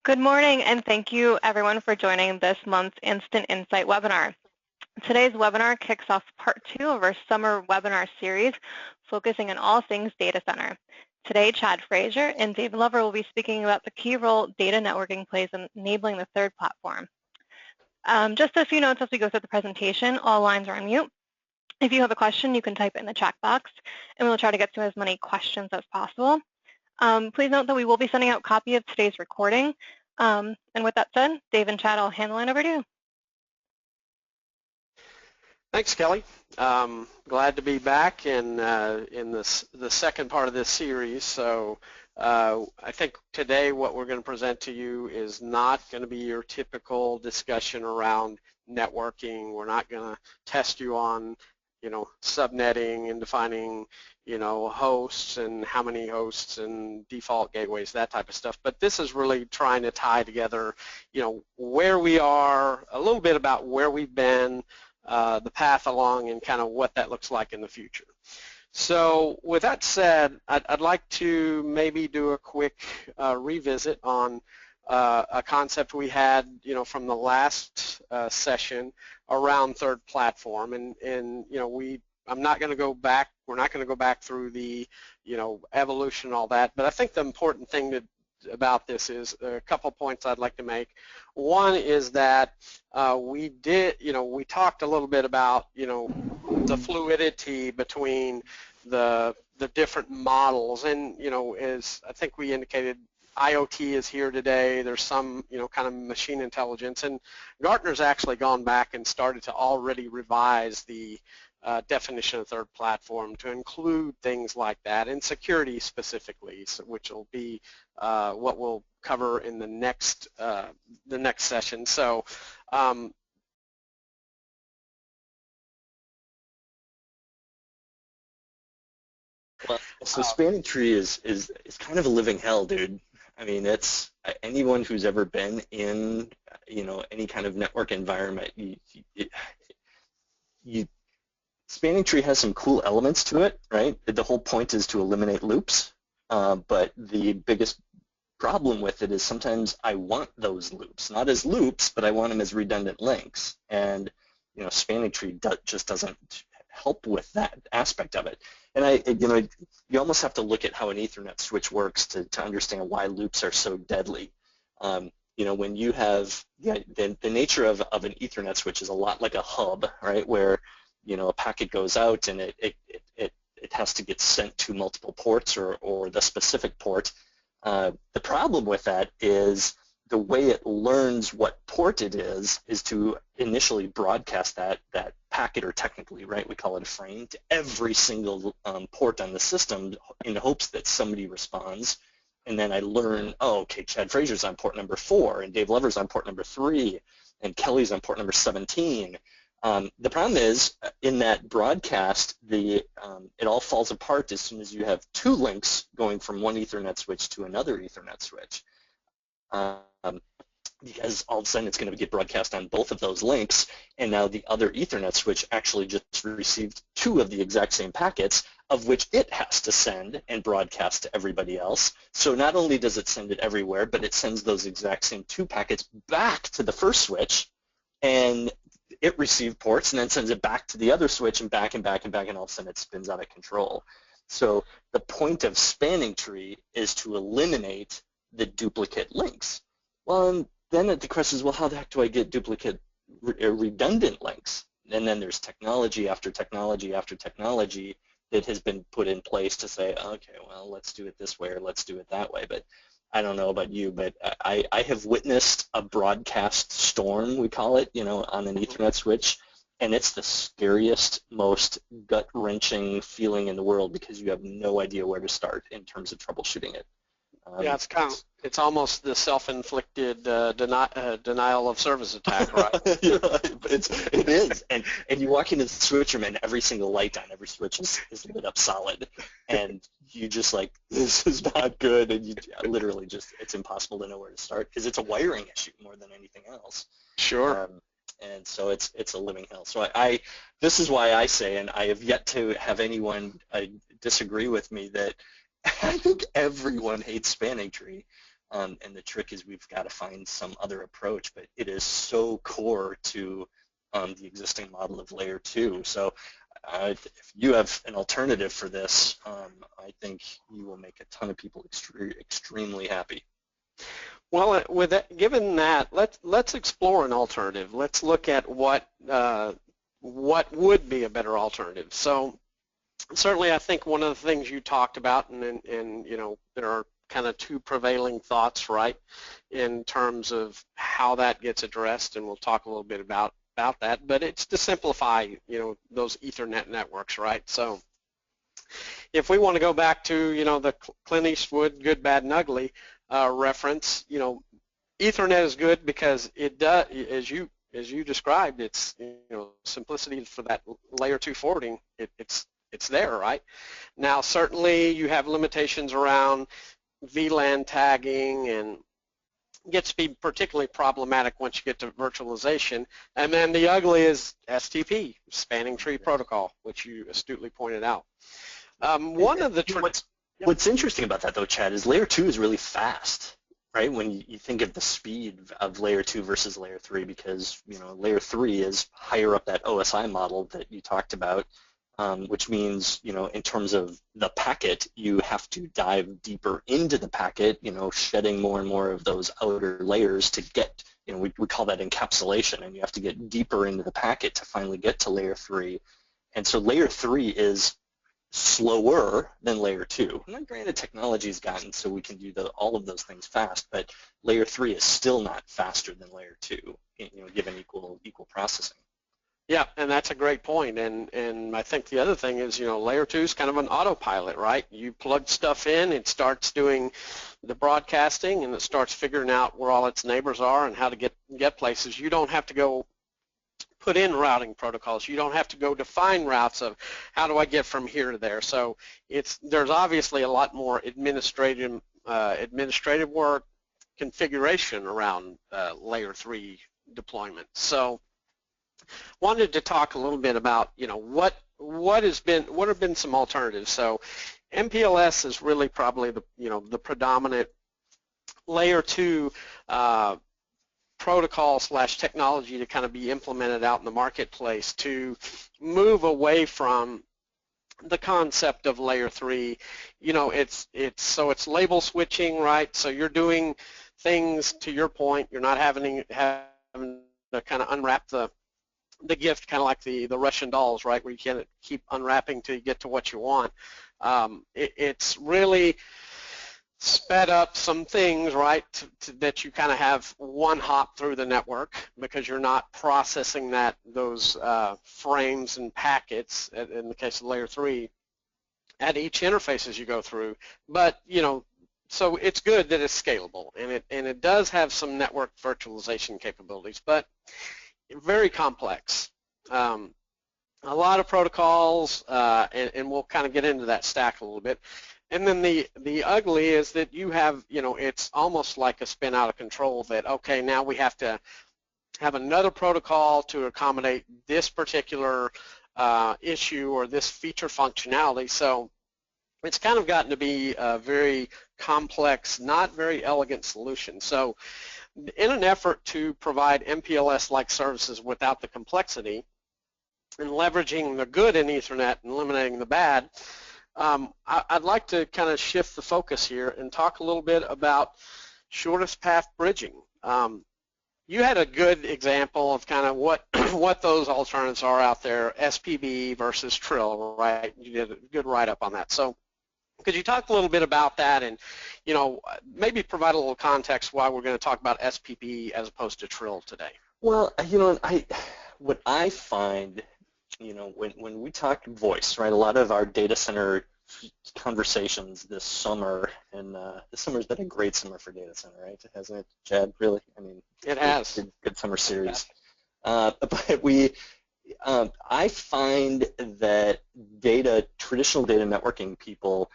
Good morning, and thank you everyone for joining this month's Instant Insight webinar. Today's webinar kicks off part 2 of our summer webinar series, focusing on all things data center. Today, Chad Frazier and David Lover will be speaking about the key role data networking plays in enabling the third platform. Just a few notes as we go through the presentation. All lines are on mute. If you have a question, you can type it in the chat box, and we'll try to get to as many questions as possible. Please note that we will be sending out a copy of today's recording. And with that said, Dave and Chad, I'll hand the line over to you. Thanks, Kelly. Glad to be back in the second part of this series. So I think today what we're going to present to you is not going to be your typical discussion around networking. We're not going to test you on, subnetting and defining, hosts and how many hosts and default gateways, that type of stuff. But this is really trying to tie together, where we are, a little bit about where we've been, the path along, and kind of what that looks like in the future. So with that said, I'd like to maybe do a quick revisit on a concept we had, from the last session around third platform, and I'm not going to go back. We're not going to go back through the, evolution and all that. But I think the important thing about this is a couple points I'd like to make. One is that we talked a little bit about, the fluidity between the different models, and as I think we indicated, IoT is here today. There's some, kind of machine intelligence, and Gartner's actually gone back and started to already revise the definition of third platform to include things like that, and security specifically, which will be what we'll cover in the next session. So. So spanning tree is kind of a living hell, dude. I mean, it's anyone who's ever been in, any kind of network environment. Spanning tree has some cool elements to it, right? The whole point is to eliminate loops, but the biggest problem with it is sometimes I want those loops, not as loops, but I want them as redundant links, and spanning tree just doesn't help with that aspect of it. And you almost have to look at how an Ethernet switch works to understand why loops are so deadly. When you have the nature of an Ethernet switch is a lot like a hub, right? Where a packet goes out and it has to get sent to multiple ports or the specific port. The problem with that is the way it learns what port it is to initially broadcast that packet, or technically, right, we call it a frame, to every single port on the system in the hopes that somebody responds. And then I learn, oh, okay, Chad Frazier's on port number 4, and Dave Lover's on port number 3, and Kelly's on port number 17. The problem is, in that broadcast, it all falls apart as soon as you have 2 links going from one Ethernet switch to another Ethernet switch. Because all of a sudden it's going to get broadcast on both of those links, and now the other Ethernet switch actually just received 2 of the exact same packets, of which it has to send and broadcast to everybody else. So not only does it send it everywhere, but it sends those exact same 2 packets back to the first switch, and it received ports, and then sends it back to the other switch, and back and back and back, and all of a sudden it spins out of control. So the point of spanning tree is to eliminate the duplicate links. Well, and then the question is, well, how the heck do I get duplicate redundant links? And then there's technology after technology after technology that has been put in place to say, okay, well, let's do it this way or let's do it that way. But I don't know about you, but I have witnessed a broadcast storm, we call it, on an Ethernet switch, and it's the scariest, most gut-wrenching feeling in the world because you have no idea where to start in terms of troubleshooting it. Yeah, it's almost the self-inflicted denial of service attack, right? It is, and you walk into the switch room and every single light on every switch is lit up solid, and you just like, this is not good, and you literally just, it's impossible to know where to start because it's a wiring issue more than anything else. Sure. And so it's a living hell. So this is why I say, and I have yet to have anyone disagree with me, that I think everyone hates spanning tree. and the trick is we've got to find some other approach, but it is so core to the existing model of layer 2. So if you have an alternative for this, I think you will make a ton of people extremely happy. Well, with that, given that, let's explore an alternative. Let's look at what would be a better alternative. So certainly, I think one of the things you talked about, and you know, there are kind of two prevailing thoughts, right, in terms of how that gets addressed, and we'll talk a little bit about that. But it's to simplify, you know, those Ethernet networks, right? So if we want to go back to, you know, the Clint Eastwood Good, Bad, and Ugly reference, you know, Ethernet is good because it does, as you described, it's, you know, simplicity for that layer 2 forwarding. It's there, right? Now, certainly you have limitations around VLAN tagging, and gets to be particularly problematic once you get to virtualization. And then the ugly is STP, Spanning Tree Protocol, which you astutely pointed out. One of the what's interesting about that, though, Chad, is layer 2 is really fast, right? When you think of the speed of layer 2 versus layer 3, because, you know, layer 3 is higher up that OSI model that you talked about, which means, you know, in terms of the packet, you have to dive deeper into the packet, you know, shedding more and more of those outer layers to get, you know, we call that encapsulation, and you have to get deeper into the packet to finally get to layer 3. And so layer 3 is slower than layer 2. Now, granted, technology's gotten so we can do all of those things fast, but layer 3 is still not faster than layer 2, you know, given equal processing. Yeah, and that's a great point. And I think the other thing is, you know, layer 2 is kind of an autopilot, right? You plug stuff in, it starts doing the broadcasting, and it starts figuring out where all its neighbors are and how to get places. You don't have to go put in routing protocols. You don't have to go define routes of how do I get from here to there. So there's obviously a lot more administrative work, configuration around layer 3 deployment. So wanted to talk a little bit about, you know, what have been some alternatives. So MPLS is really probably the predominant layer 2 protocol / technology to kind of be implemented out in the marketplace to move away from the concept of layer 3. You know, it's label switching, right? So you're doing things, to your point, you're not having to kind of unwrap the gift, kind of like the Russian dolls, right, where you can't keep unwrapping till you get to what you want. It's really sped up some things, right, that you kind of have one hop through the network because you're not processing those frames and packets, in the case of layer 3, at each interface as you go through. But, you know, so it's good that it's scalable, and it does have some network virtualization capabilities, but very complex. A lot of protocols, and we'll kind of get into that stack a little bit. And then the ugly is that you have, you know, it's almost like a spin out of control that, okay, now we have to have another protocol to accommodate this particular issue or this feature functionality. So it's kind of gotten to be a very complex, not very elegant solution. So in an effort to provide MPLS-like services without the complexity and leveraging the good in Ethernet and eliminating the bad, I'd like to kind of shift the focus here and talk a little bit about shortest path bridging. You had a good example of kind of what those alternatives are out there, SPB versus Trill, right? You did a good write-up on that. So could you talk a little bit about that and, you know, maybe provide a little context why we're going to talk about SPB as opposed to Trill today? Well, you know, what I find, you know, when we talk voice, right, a lot of our data center conversations this summer, and this summer's been a great summer for data center, right? Hasn't it, Chad? Really? I mean, it has. Good summer series. But I find that traditional data networking people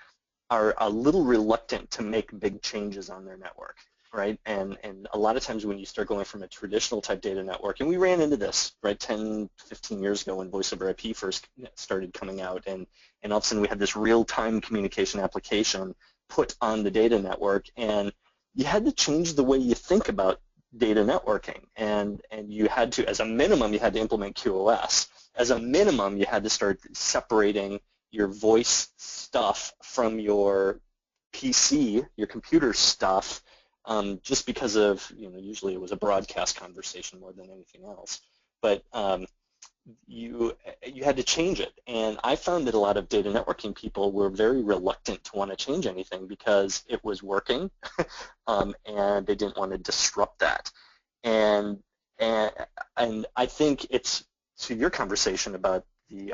are a little reluctant to make big changes on their network, right? And a lot of times when you start going from a traditional type data network, and we ran into this, right, 10, 15 years ago when voice over IP first started coming out, and all of a sudden we had this real-time communication application put on the data network, and you had to change the way you think about data networking, and you had to, as a minimum, you had to implement QoS. As a minimum, you had to start separating your voice stuff from your PC, your computer stuff, just because of, usually it was a broadcast conversation more than anything else. But you had to change it, and I found that a lot of data networking people were very reluctant to want to change anything because it was working, and they didn't want to disrupt that. And I think it's to your conversation about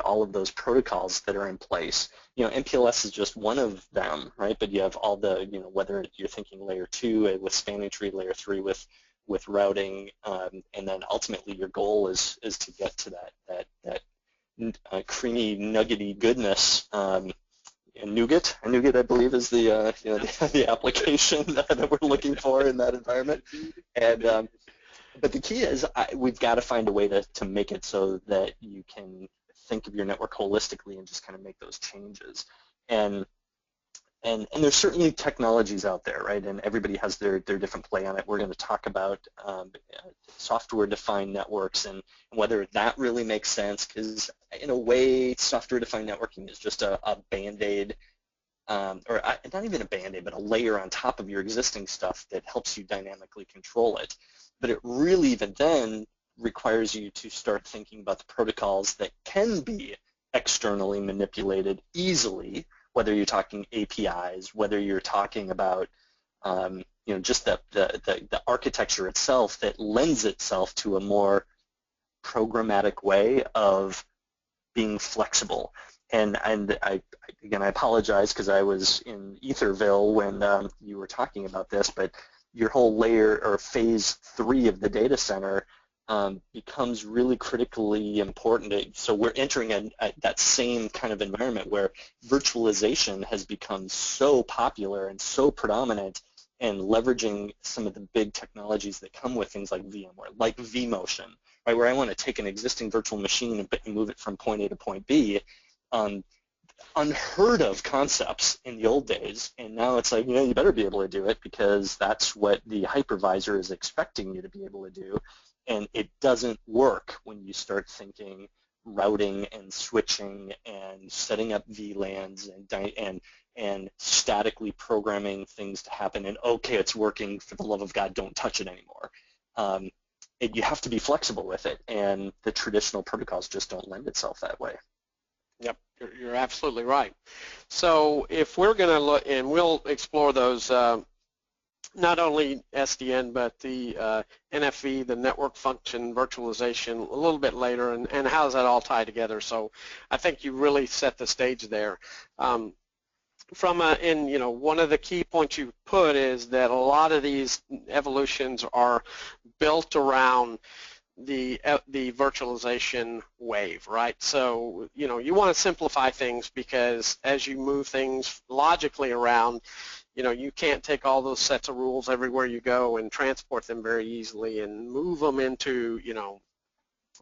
all of those protocols that are in place. MPLS is just one of them, right? But you have all the, whether you're thinking layer 2 with spanning tree, layer 3 with routing, and then ultimately your goal is to get to that creamy nuggety goodness. Nougat, I believe, is the the application that we're looking for in that environment. And but the key is we've got to find a way to make it so that you can think of your network holistically and just kind of make those changes. And there's certainly technologies out there, right? And everybody has their different play on it. We're going to talk about software-defined networks and whether that really makes sense, because in a way, software-defined networking is just a Band-Aid, or not even a Band-Aid, but a layer on top of your existing stuff that helps you dynamically control it. But it really even then requires you to start thinking about the protocols that can be externally manipulated easily, whether you're talking APIs, whether you're talking about just the architecture itself that lends itself to a more programmatic way of being flexible. And I apologize because I was in Etherville when you were talking about this, but your whole layer or phase 3 of the data center becomes really critically important. So we're entering that same kind of environment where virtualization has become so popular and so predominant, and leveraging some of the big technologies that come with things like VMware, like vMotion, right, where I want to take an existing virtual machine and move it from point A to point B. Unheard of concepts in the old days, and now it's like, you better be able to do it because that's what the hypervisor is expecting you to be able to do. And it doesn't work when you start thinking routing and switching and setting up VLANs and statically programming things to happen. And okay, it's working. For the love of God, don't touch it anymore. You have to be flexible with it, and the traditional protocols just don't lend itself that way. Yep, you're absolutely right. So if we're going to look, and we'll explore those. Not only SDN, but the NFV, the Network Function Virtualization, a little bit later, and how does that all tie together? So I think you really set the stage there. One of the key points you put is that a lot of these evolutions are built around the virtualization wave, right? So, you want to simplify things because as you move things logically around, you can't take all those sets of rules everywhere you go and transport them very easily and move them into,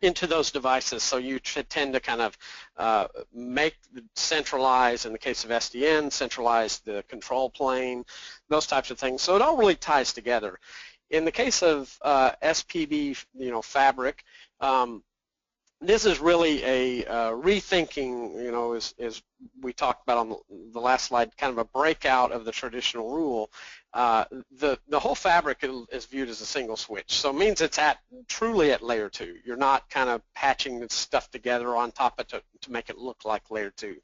into those devices. So you tend to kind of centralize, in the case of SDN, centralize the control plane, those types of things. So it all really ties together. In the case of SPB, fabric, this is really a rethinking, as we talked about on the last slide, kind of a breakout of the traditional rule. The whole fabric is viewed as a single switch, so it means it's truly at layer 2. You're not kind of patching this stuff together on top of it to make it look like layer 2.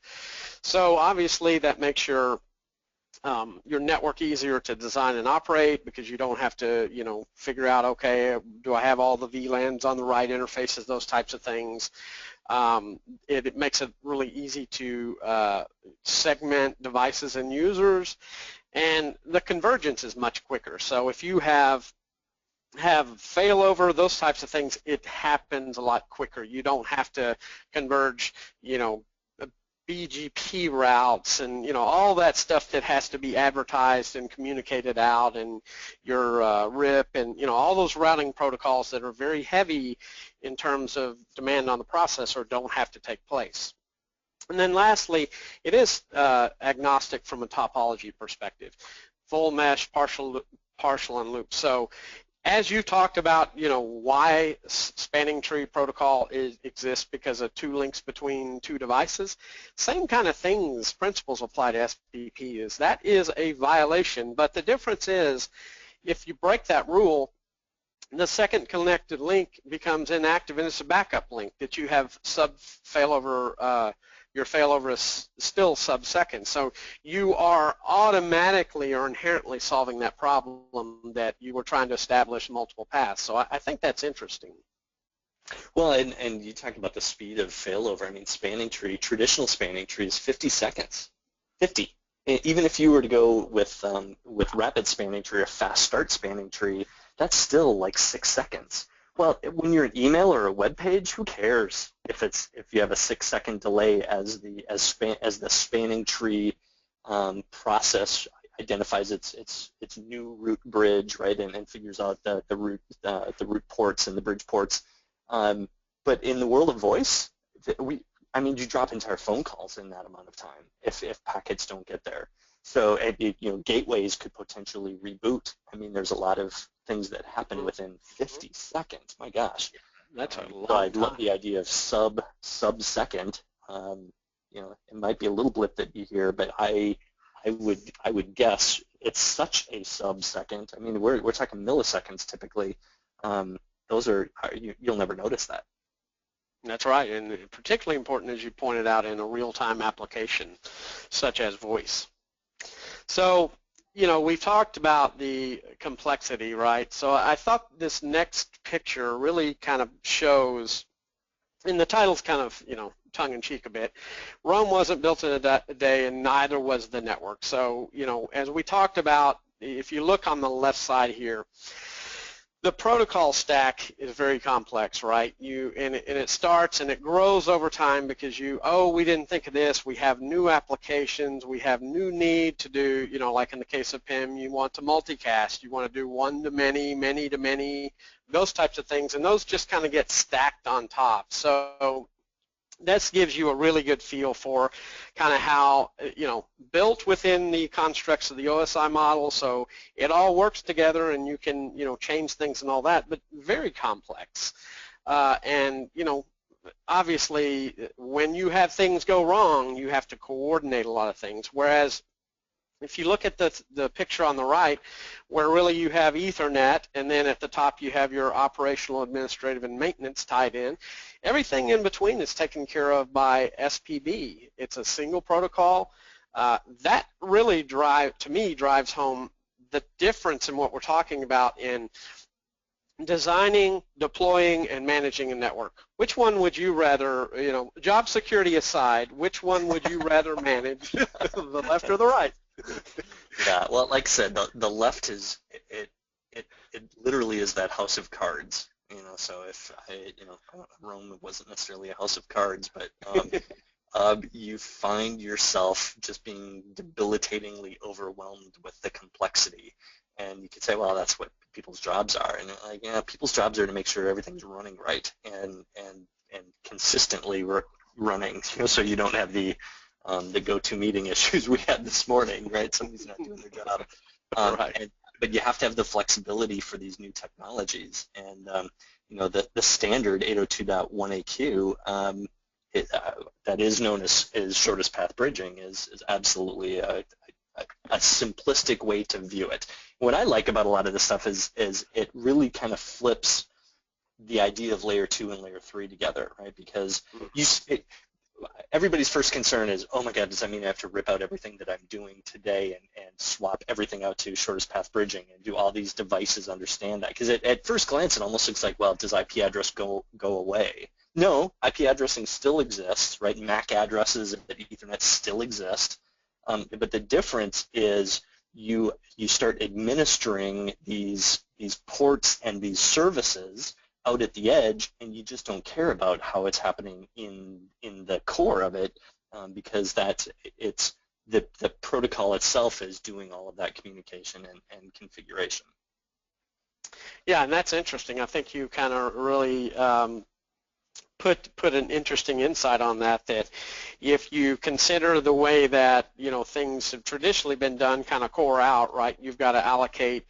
So obviously that makes your network easier to design and operate because you don't have to, figure out, okay, do I have all the VLANs on the right interfaces, those types of things. It makes it really easy to segment devices and users, and the convergence is much quicker. So if you have failover, those types of things, it happens a lot quicker. You don't have to converge, BGP routes and all that stuff that has to be advertised and communicated out, and your RIP and all those routing protocols that are very heavy in terms of demand on the processor don't have to take place. And then lastly, it is agnostic from a topology perspective. Full mesh, partial partial and loop. So as you talked about, why spanning tree protocol exists because of two links between two devices, same kind of things, principles apply to SPP. That is a violation, but the difference is if you break that rule, the second connected link becomes inactive and it's a backup link that you have failover. Your failover is still sub-second. So you are automatically or inherently solving that problem that you were trying to establish multiple paths. So I think that's interesting. Well, and you talk about the speed of failover. I mean, traditional spanning tree is 50 seconds. 50. Even if you were to go with rapid spanning tree or fast start spanning tree, that's still like 6 seconds. Well, when you're an email or a web page, who cares if you have a 6-second delay as the spanning tree process identifies its new root bridge, right, and figures out the root ports and the bridge ports. But in the world of voice, you drop entire phone calls in that amount of time if packets don't get there. So gateways could potentially reboot. I mean, there's a lot of things that happen within 50 seconds. My gosh, that's a long so I time. love the idea of sub-second. It might be a little blip that you hear, but I would guess it's such a sub-second. I mean, we're talking milliseconds typically. Those are you'll never notice that. That's right, and particularly important, as you pointed out, in a real-time application such as voice. So, we've talked about the complexity, right? So I thought this next picture really kind of shows, and the title's kind of, tongue-in-cheek a bit, Rome wasn't built in a day, and neither was the network. So, as we talked about, if you look on the left side here, the protocol stack is very complex, right? And it starts and it grows over time because we didn't think of this. We have new applications. We have new need to do, like in the case of PIM, you want to multicast. You want to do one-to-many, many-to-many, those types of things, and those just kind of get stacked on top. So this gives you a really good feel for kind of how, built within the constructs of the OSI model, so it all works together and you can, change things and all that, but very complex. And, obviously when you have things go wrong, you have to coordinate a lot of things, whereas if you look at the picture on the right, where really you have Ethernet, and then at the top you have your operational, administrative, and maintenance tied in, everything in between is taken care of by SPB. It's a single protocol. That really drives home the difference in what we're talking about in designing, deploying, and managing a network. Which one would you rather, job security aside, which one would you rather manage, the left or the right? Yeah, well, like I said, the left is it literally is that house of cards. So if Rome wasn't necessarily a house of cards, but you find yourself just being debilitatingly overwhelmed with the complexity, and you could say, well, that's what people's jobs are, and people's jobs are to make sure everything's running right and consistently running, so you don't have the GoToMeeting issues we had this morning, right? Somebody's not doing their job. Right. But you have to have the flexibility for these new technologies. And, the standard 802.1AQ that is known as shortest path bridging is absolutely a simplistic way to view it. What I like about a lot of this stuff is it really kind of flips the idea of layer 2 and layer 3 together, right? Because everybody's first concern is, oh my God, does that mean I have to rip out everything that I'm doing today and swap everything out to shortest path bridging, and do all these devices understand that? Because at first glance it almost looks like, well, does IP address go away? No, IP addressing still exists, right? MAC addresses at Ethernet still exist, but the difference is you start administering these ports and these services out at the edge, and you just don't care about how it's happening in the core of it, because it's the protocol itself is doing all of that communication and configuration. Yeah, and that's interesting. I think you kind of really put an interesting insight on that if you consider the way that things have traditionally been done, kind of core out, right? You've got to allocate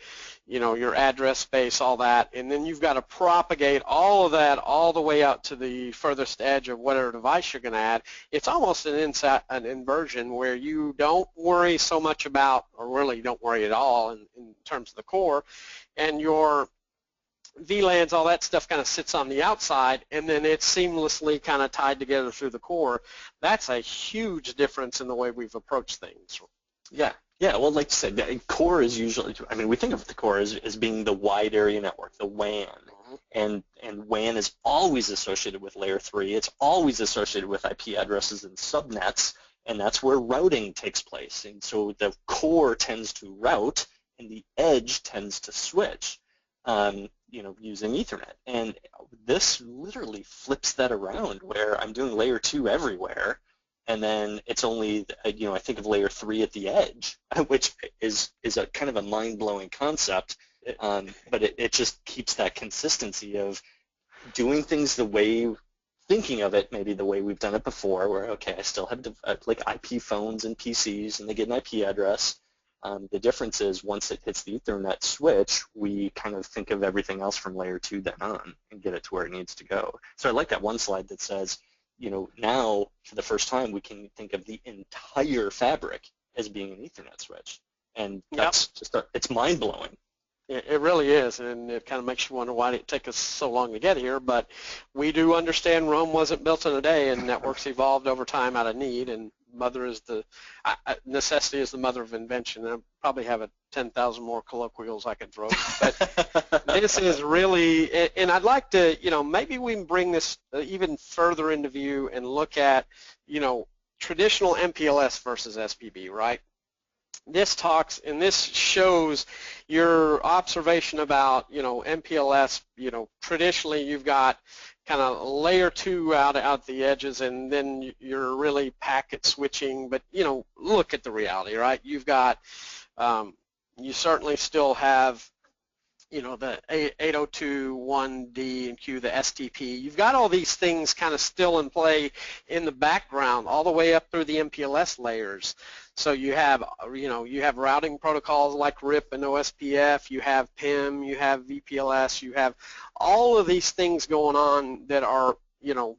your address space, all that, and then you've got to propagate all of that all the way out to the furthest edge of whatever device you're going to add. It's almost an inversion where you don't worry so much about, or really you don't worry at all in terms of the core, and your VLANs, all that stuff kind of sits on the outside, and then it's seamlessly kind of tied together through the core. That's a huge difference in the way we've approached things. Yeah. Yeah, well, like you said, the core is usually, I mean, we think of the core as being the wide area network, the WAN, and WAN is always associated with layer 3. It's always associated with IP addresses and subnets, and that's where routing takes place. And so the core tends to route, and the edge tends to switch, using Ethernet. And this literally flips that around, where I'm doing layer 2 everywhere, and then it's only, I think of layer 3 at the edge, which is a kind of a mind-blowing concept, but it just keeps that consistency of doing things the way, thinking of it maybe the way we've done it before, where, okay, I still have like IP phones and PCs, and they get an IP address. The difference is once it hits the Ethernet switch, we kind of think of everything else from layer 2 then on and get it to where it needs to go. So I like that one slide that says, now for the first time we can think of the entire fabric as being an Ethernet switch, and that's just it's mind-blowing. It really is, and it kind of makes you wonder why it took us so long to get here, but we do understand Rome wasn't built in a day, and networks evolved over time out of need, and necessity is the mother of invention. And I probably have 10,000 more colloquials I could throw, but this is really, and I'd like to, maybe we can bring this even further into view and look at, traditional MPLS versus SPB, right? This talks, and this shows your observation about, MPLS, traditionally you've got kind of layer 2 out the edges, and then you're really packet switching, but, look at the reality, right? You've got, you certainly still have, the 802.1d and Q, the STP. You've got all these things kind of still in play in the background all the way up through the MPLS layers. So you have, you have routing protocols like RIP and OSPF, you have PIM, you have VPLS, you have all of these things going on that are,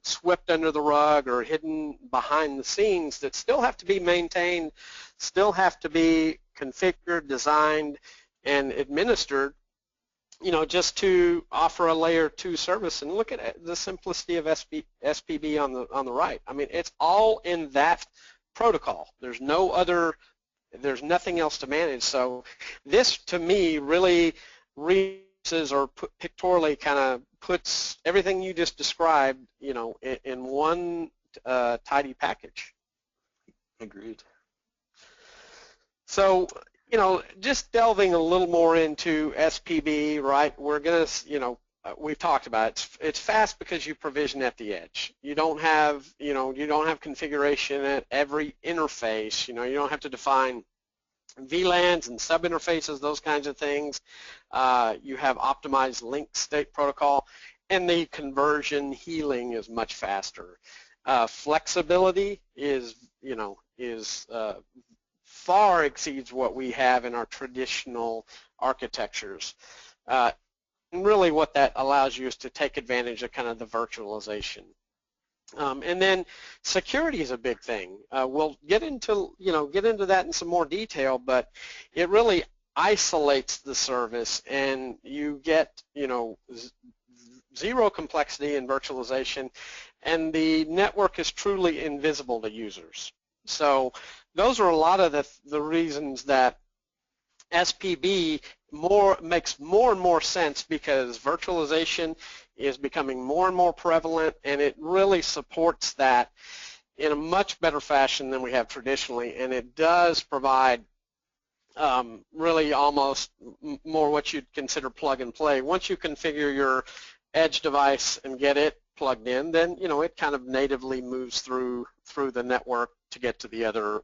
swept under the rug or hidden behind the scenes that still have to be maintained, still have to be configured, designed, and administered, just to offer a layer 2 service. And look at the simplicity of SPB on the right. I mean, it's all in that protocol. There's nothing else to manage. So this, to me, really or pictorially kind of puts everything you just described, in one tidy package. Agreed. So, just delving a little more into SPB, right? We're going to, we've talked about it. It's fast because you provision at the edge. You don't have, you don't have configuration at every interface. You don't have to define VLANs and sub-interfaces, those kinds of things. You have optimized link state protocol, and the conversion healing is much faster. Flexibility is, far exceeds what we have in our traditional architectures. And really what that allows you is to take advantage of kind of the virtualization. And then security is a big thing. We'll get into that in some more detail, but it really isolates the service, and you get, zero complexity in virtualization, and the network is truly invisible to users. So those are a lot of the reasons that SPB makes more and more sense, because virtualization is becoming more and more prevalent, and it really supports that in a much better fashion than we have traditionally, and it does provide really almost more what you'd consider plug and play. Once you configure your edge device and get it plugged in, then it kind of natively moves through the network to get to the other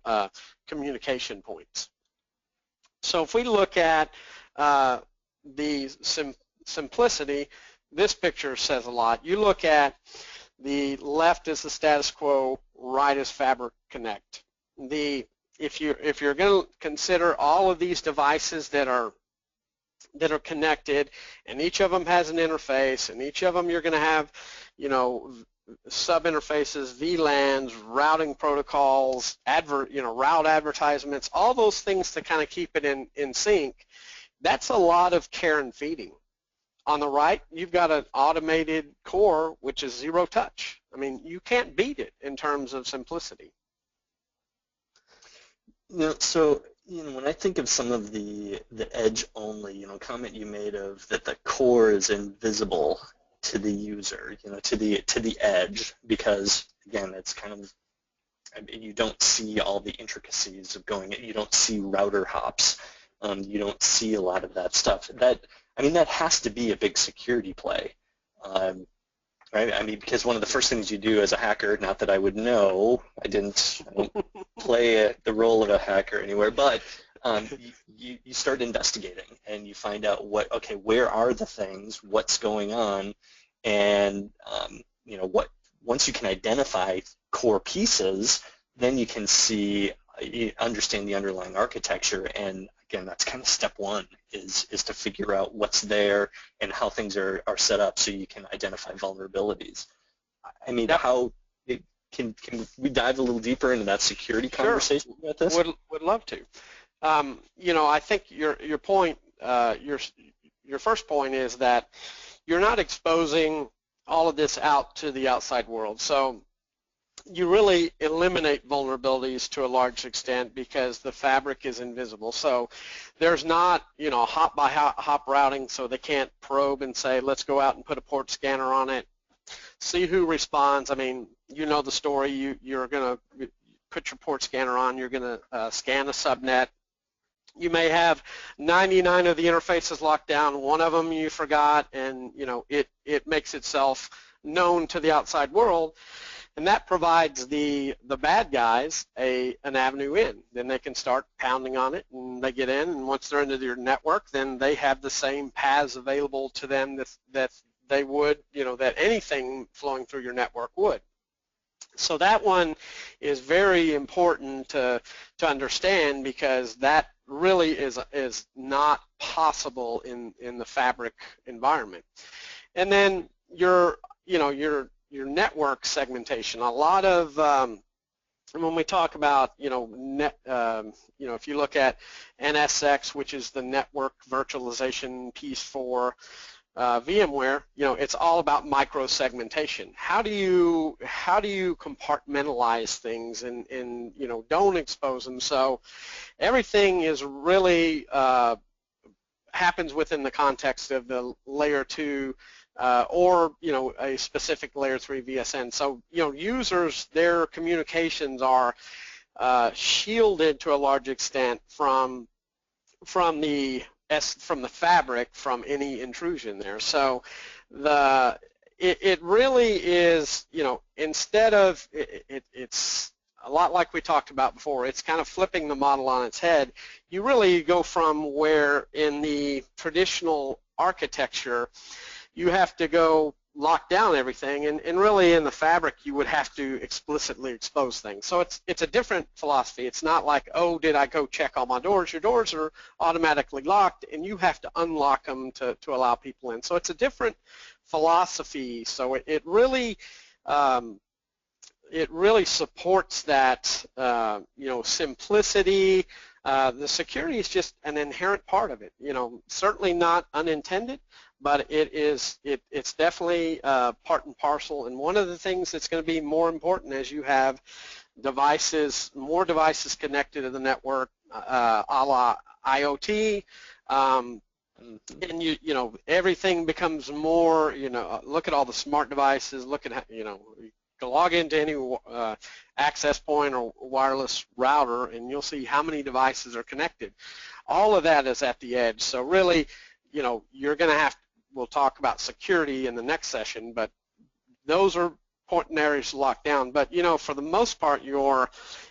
communication points. So if we look at the simplicity, this picture says a lot. You look at the left is the status quo, right is Fabric Connect. If you're going to consider all of these devices that are that are connected, and each of them has an interface, and each of them you're going to have, sub-interfaces, VLANs, routing protocols, route advertisements, all those things to kind of keep it in sync. That's a lot of care and feeding. On the right, you've got an automated core, which is zero touch. I mean, you can't beat it in terms of simplicity. So when I think of some of the edge only, comment you made of that the core is invisible to the user, to the edge, because again, it's kind of, you don't see all the intricacies of you don't see router hops, you don't see a lot of that stuff. That has to be a big security play, right? Because one of the first things you do as a hacker, not that I would know, I don't play the role of a hacker anywhere, but you start investigating and you find out where are the things, what's going on, and once you can identify core pieces, then you can understand the underlying architecture. And again, that's kind of step one, is to figure out what's there and how things are set up so you can identify vulnerabilities. How can we dive a little deeper into that security conversation with this? Would love to. I think your point, your first point is that you're not exposing all of this out to the outside world. So you really eliminate vulnerabilities to a large extent because the fabric is invisible. So there's not, hop by hop routing, so they can't probe and say, let's go out and put a port scanner on it, see who responds. I mean, you know the story. You're going to put your port scanner on. You're going to scan a subnet. You may have 99 of the interfaces locked down. One of them you forgot, and it makes itself known to the outside world, and that provides the bad guys an avenue in. Then they can start pounding on it, and they get in, and once they're into your network, then they have the same paths available to them that they would, that anything flowing through your network would. So that one is very important to understand, because that really is not possible in the fabric environment. And then your network segmentation. A lot of when we talk about if you look at NSX, which is the network virtualization piece for VMware, it's all about micro-segmentation. How do you compartmentalize things and don't expose them? So everything is really happens within the context of the layer 2 or a specific layer 3 VSN. So users, their communications are shielded to a large extent from the fabric, from any intrusion there. So it really is, instead of, it's a lot like we talked about before. It's kind of flipping the model on its head. You really go from where in the traditional architecture you have to go lock down everything, and really in the fabric you would have to explicitly expose things. So it's a different philosophy. It's not like, oh, did I go check all my doors? Your doors are automatically locked, and you have to unlock them to allow people in. So it's a different philosophy. So it really supports that simplicity. The security is just an inherent part of it. Certainly not unintended, but it's definitely part and parcel. And one of the things that's going to be more important as you have more devices connected to the network, a la IoT, and everything becomes more. Look at all the smart devices. Look at to log into any access point or wireless router, and you'll see how many devices are connected. All of that is at the edge. So really, you're going to we'll talk about security in the next session, but those are important areas to lock down. But for the most part, you're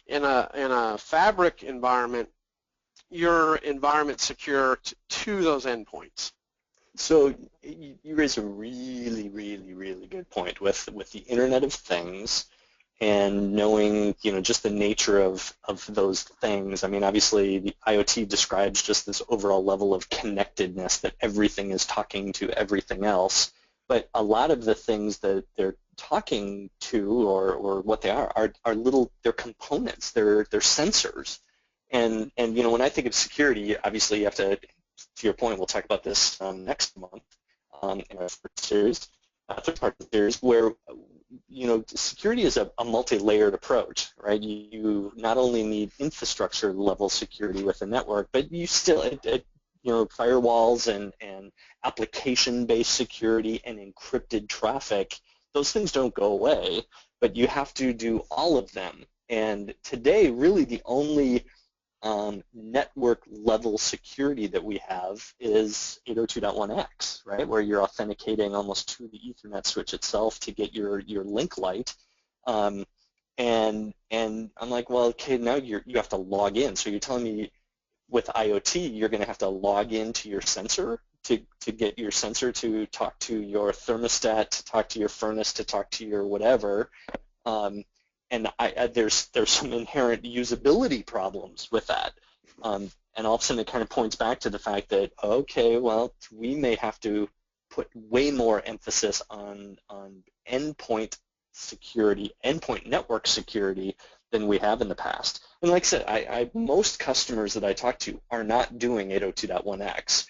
in a fabric environment, your environment secure to those endpoints. So you raise a really, really, really good point with the Internet of Things and knowing, just the nature of those things. I mean, obviously, the IoT describes just this overall level of connectedness that everything is talking to everything else. But a lot of the things that they're talking to, or what they are little, they're components, they're sensors. And when I think of security, obviously you have to your point, we'll talk about this next month in our first series, third part of the series, where security is a multi-layered approach, right? You not only need infrastructure level security with a network, but you still, firewalls and application-based security and encrypted traffic, those things don't go away, but you have to do all of them. And today, really the only network level security that we have is 802.1x, right, where you're authenticating almost to the Ethernet switch itself to get your link light. And I'm like, well, okay, now you have to log in. So you're telling me with IoT, you're going to have to log into your sensor to get your sensor to talk to your thermostat, to talk to your furnace, to talk to your whatever. And there's some inherent usability problems with that. And all of a sudden it kind of points back to the fact that, okay, well, we may have to put way more emphasis on endpoint security, endpoint network security than we have in the past. And like I said, most customers that I talk to are not doing 802.1x.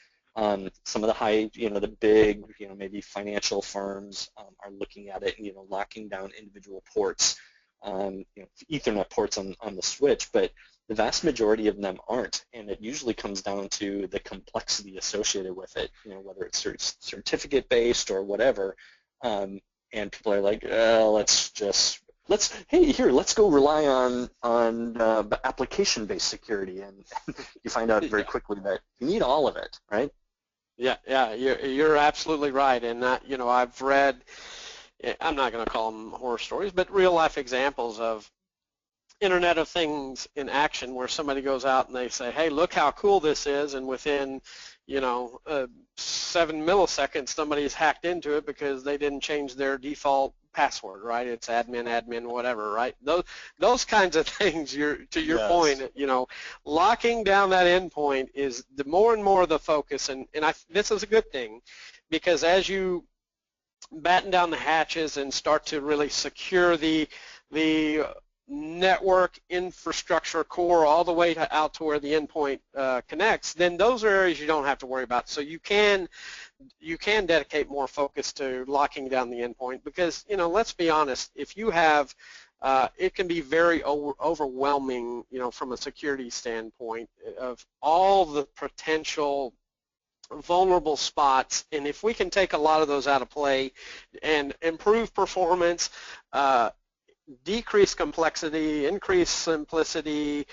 Some of the high, the big, maybe financial firms are looking at it and, locking down individual ports. Ethernet ports on the switch, but the vast majority of them aren't, and it usually comes down to the complexity associated with it, whether it's certificate-based or whatever, and people are like, let's go rely on application-based security, and you find out very quickly that you need all of it, right? Yeah, you're absolutely right, and I've read, I'm not going to call them horror stories, but real-life examples of Internet of Things in action where somebody goes out and they say, hey, look how cool this is, and within, 7 milliseconds somebody's hacked into it because they didn't change their default password, right? It's admin, whatever, right? Those kinds of things, to your Yes. point, locking down that endpoint is the more and more the focus, and this is a good thing because as you batten down the hatches and start to really secure the network infrastructure core all the way out to where the endpoint connects, then those are areas you don't have to worry about. So you can dedicate more focus to locking down the endpoint because, let's be honest, if you have, it can be very overwhelming, from a security standpoint of all the potential vulnerable spots, and if we can take a lot of those out of play and improve performance, decrease complexity, increase simplicity,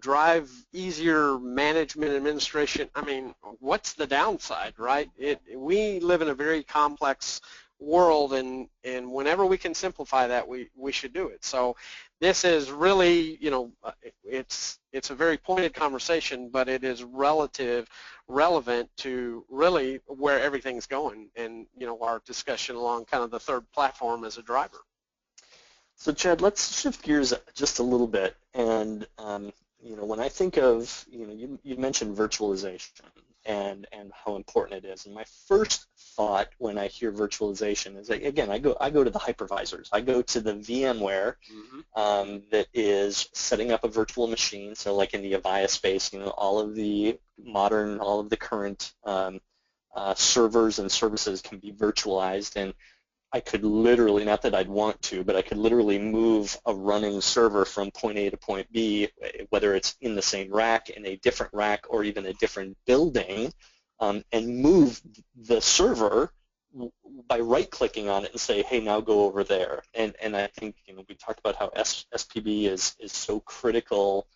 drive easier management administration, I mean, what's the downside, right? We live in a very complex world, and whenever we can simplify that, we should do it. So this is really, it's a very pointed conversation, but it is relevant to really where everything's going, and our discussion along kind of the third platform as a driver. So Chad, let's shift gears just a little bit, and when I think of, you mentioned virtualization and how important it is, and my first thought when I hear virtualization is, again, I go to the hypervisors. I go to the VMware that is setting up a virtual machine. So like in the Avaya space, all of the current servers and services can be virtualized, and I could literally, not that I'd want to, but I could literally move a running server from point A to point B, whether it's in the same rack, in a different rack, or even a different building, and move the server by right-clicking on it and say, hey, now go over there. And I think, we talked about how SPB is so critical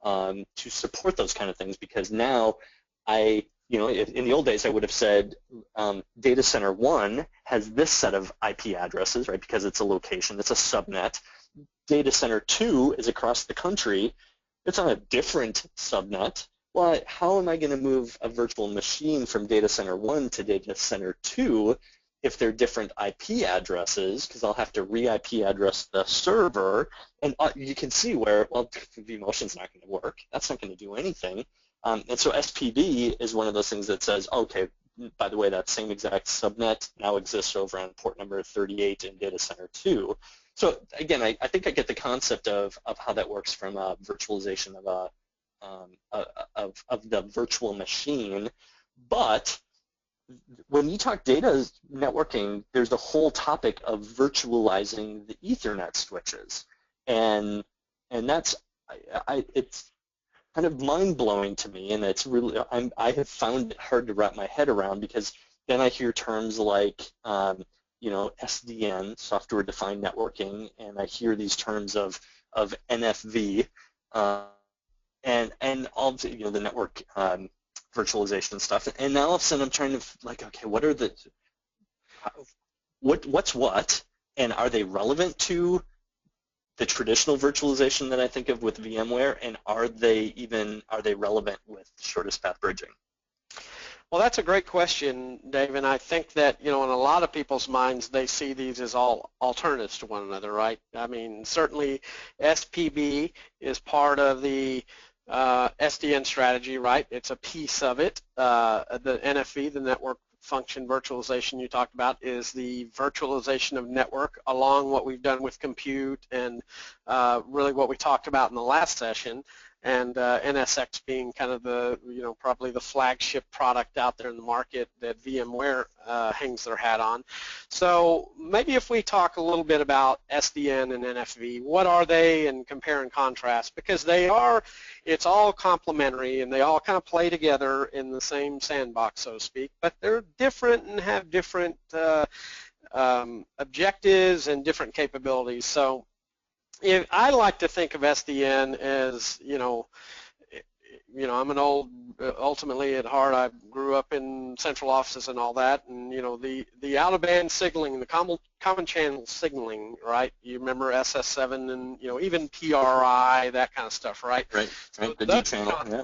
to support those kind of things, because now in the old days, I would have said data center 1 has this set of IP addresses, right, because it's a location, it's a subnet. Data center 2 is across the country, it's on a different subnet. Well, how am I going to move a virtual machine from data center 1 to data center 2 if they're different IP addresses, because I'll have to re-IP address the server, and you can see where, well, vMotion's not going to work. That's not going to do anything. And so SPB is one of those things that says, okay, by the way, that same exact subnet now exists over on port number 38 in data center 2. So again, I think I get the concept of how that works from a virtualization of the virtual machine, but when you talk data networking, there's the whole topic of virtualizing the Ethernet switches, and that's it's kind of mind-blowing to me, and it's really I have found it hard to wrap my head around, because then I hear terms like you know, SDN, software-defined networking, and I hear these terms of NFV and all the, you know, the network virtualization stuff, and now all of a sudden I'm trying to, like, okay, what are the what's what, and are they relevant to the traditional virtualization that I think of with VMware, and are they relevant with shortest path bridging? Well, that's a great question, Dave, and I think that, you know, in a lot of people's minds, they see these as all alternatives to one another, right? I mean, certainly SPB is part of the SDN strategy, right? It's a piece of it. The NFV, the Network Function Virtualization you talked about, is the virtualization of network, along what we've done with compute and really what we talked about in the last session, and NSX being kind of the, you know, probably the flagship product out there in the market that VMware hangs their hat on. So maybe if we talk a little bit about SDN and NFV, what are they, and compare and contrast, because it's all complementary and they all kind of play together in the same sandbox, so to speak, but they're different and have different objectives and different capabilities. So I like to think of SDN as, you know, I'm an old, ultimately at heart, I grew up in central offices and all that, and, you know, the out-of-band signaling, the common channel signaling, right? You remember SS7 and, you know, even PRI, that kind of stuff, right? Right, So the D channel, yeah.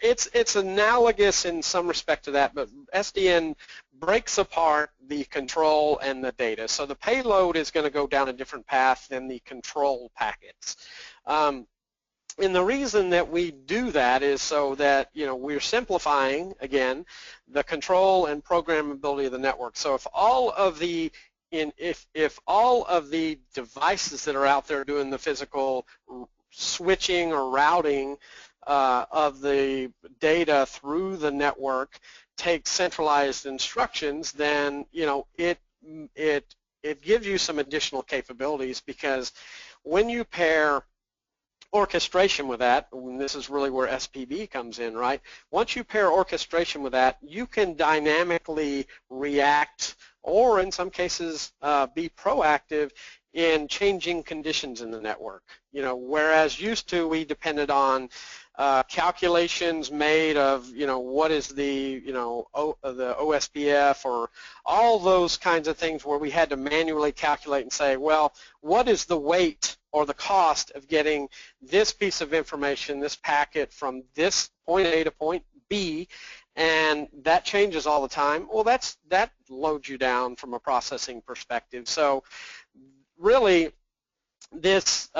It's analogous in some respect to that, but SDN breaks apart the control and the data. So the payload is going to go down a different path than the control packets. And the reason that we do that is so that, you know, we're simplifying, again, the control and programmability of the network. So if all of the if all of the devices that are out there doing the physical switching or routing of the data through the network take centralized instructions, then, you know, it gives you some additional capabilities, because when you pair orchestration with that, and this is really where SPB comes in, right? Once you pair orchestration with that, you can dynamically react, or in some cases be proactive in changing conditions in the network. You know, whereas used to we depended on calculations made of, you know, what is the, you know, the OSPF, or all those kinds of things where we had to manually calculate and say, well, what is the weight or the cost of getting this piece of information, this packet, from this point A to point B, and that changes all the time. Well, that loads you down from a processing perspective. So really, this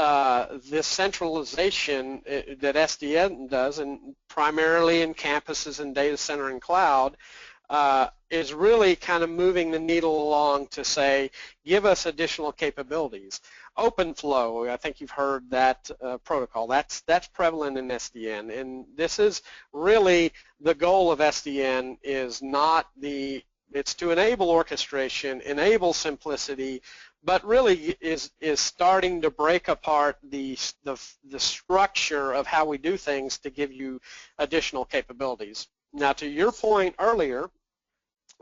centralization that SDN does, and primarily in campuses and data center and cloud, is really kind of moving the needle along to say, give us additional capabilities. OpenFlow, I think you've heard that protocol. That's prevalent in SDN, and this is really the goal of SDN. Is not it's to enable orchestration, enable simplicity, but really is starting to break apart the structure of how we do things to give you additional capabilities. Now, to your point earlier,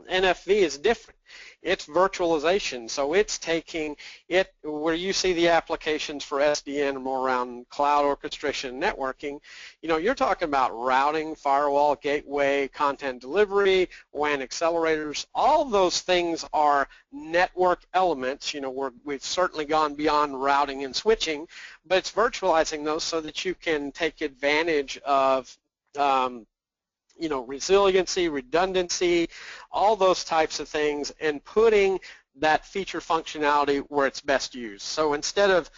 NFV is different. It's virtualization, so it's taking it where you see the applications for SDN more around cloud orchestration and networking. You know, you're talking about routing, firewall, gateway, content delivery, WAN accelerators. All of those things are network elements. You know, we've certainly gone beyond routing and switching, but it's virtualizing those so that you can take advantage of resiliency, redundancy, all those types of things, and putting that feature functionality where it's best used. So instead of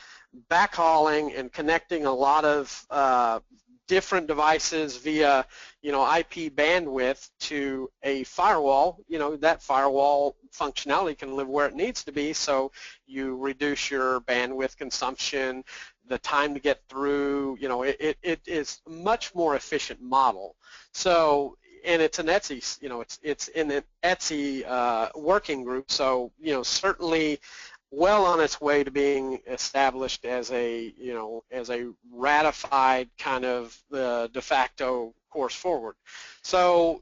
backhauling and connecting a lot of different devices via, IP bandwidth to a firewall, that firewall functionality can live where it needs to be, so you reduce your bandwidth consumption, the time to get through, it is a much more efficient model. So, and it's an Etsy, it's in an Etsy working group, so, certainly well on its way to being established as a, as a ratified kind of de facto course forward. So,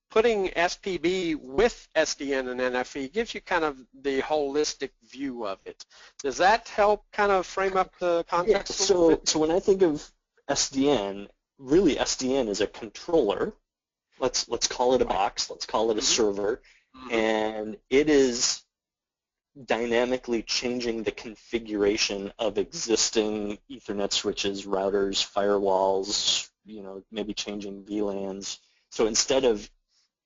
putting SPB with SDN and NFV gives you kind of the holistic view of it. Does that help kind of frame up the context? Yeah, so when I think of SDN, really SDN is a controller. Let's call it a box, let's call it a server, and it is dynamically changing the configuration of existing Ethernet switches, routers, firewalls, maybe changing VLANs. So instead of